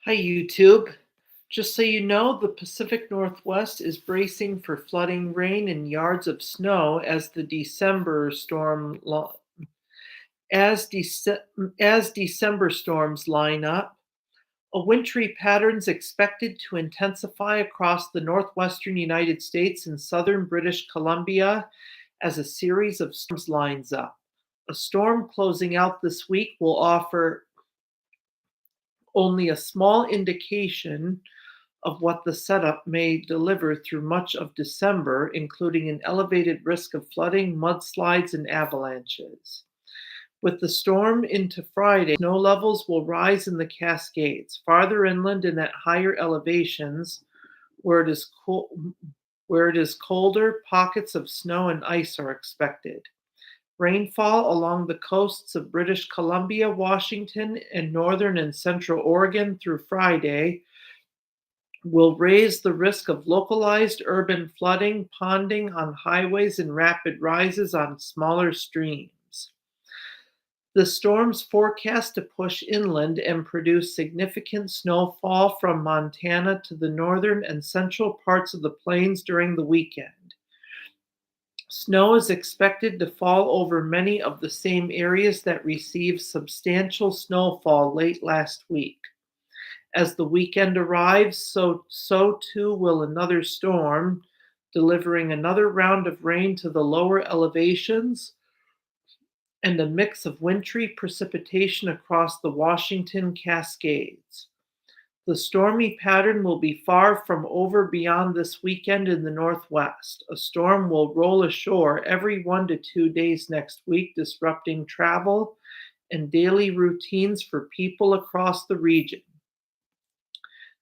Hi, YouTube. Just so you know, the Pacific Northwest is bracing for flooding rain and yards of snow as the December storm as, Dece- as December storms line up. A wintry pattern is expected to intensify across the northwestern United States and southern British Columbia as a series of storms lines up. A storm closing out this week will offer only a small indication of what the setup may deliver through much of December, including an elevated risk of flooding, mudslides, and avalanches. With the storm into Friday, snow levels will rise in the Cascades. Farther inland and at higher elevations, where it is colder, pockets of snow and ice are expected. Rainfall along the coasts of British Columbia, Washington, and northern and central Oregon through Friday will raise the risk of localized urban flooding, ponding on highways, and rapid rises on smaller streams. The storm's forecast to push inland and produce significant snowfall from Montana to the northern and central parts of the plains during the weekend. Snow is expected to fall over many of the same areas that received substantial snowfall late last week. As the weekend arrives, so too will another storm, delivering another round of rain to the lower elevations and a mix of wintry precipitation across the Washington Cascades. The stormy pattern will be far from over beyond this weekend in the Northwest. A storm will roll ashore every 1 to 2 days next week, disrupting travel and daily routines for people across the region.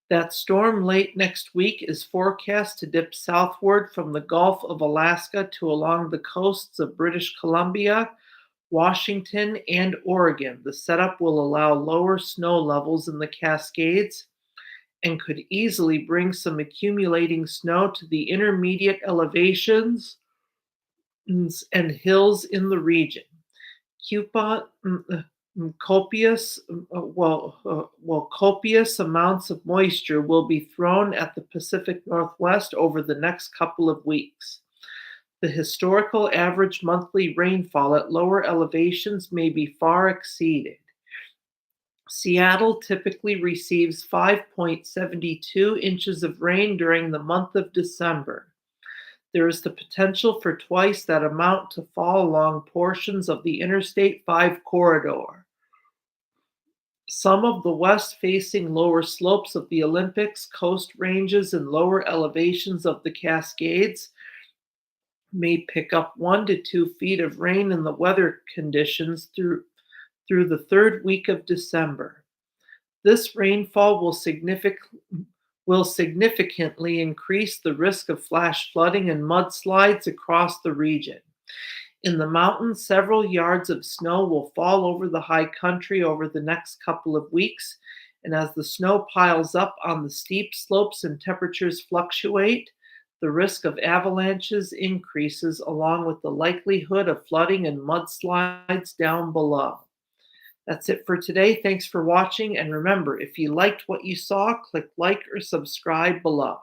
That storm late next week is forecast to dip southward from the Gulf of Alaska to along the coasts of British Columbia, Washington, and Oregon. The setup will allow lower snow levels in the Cascades and could easily bring some accumulating snow to the intermediate elevations and hills in the region. Coupon, copious copious amounts of moisture will be thrown at the Pacific Northwest over the next couple of weeks. The historical average monthly rainfall at lower elevations may be far exceeded. Seattle typically receives 5.72 inches of rain during the month of December. There is the potential for twice that amount to fall along portions of the Interstate 5 corridor. Some of the west-facing lower slopes of the Olympics, Coast Ranges, and lower elevations of the Cascades may pick up 1 to 2 feet of rain in the weather conditions through the third week of December. This rainfall will significantly increase the risk of flash flooding and mudslides across the region. In the mountains, several yards of snow will fall over the high country over the next couple of weeks, and as the snow piles up on the steep slopes and temperatures fluctuate, the risk of avalanches increases along with the likelihood of flooding and mudslides down below. That's it for today. Thanks for watching, and remember, if you liked what you saw, click like or subscribe below.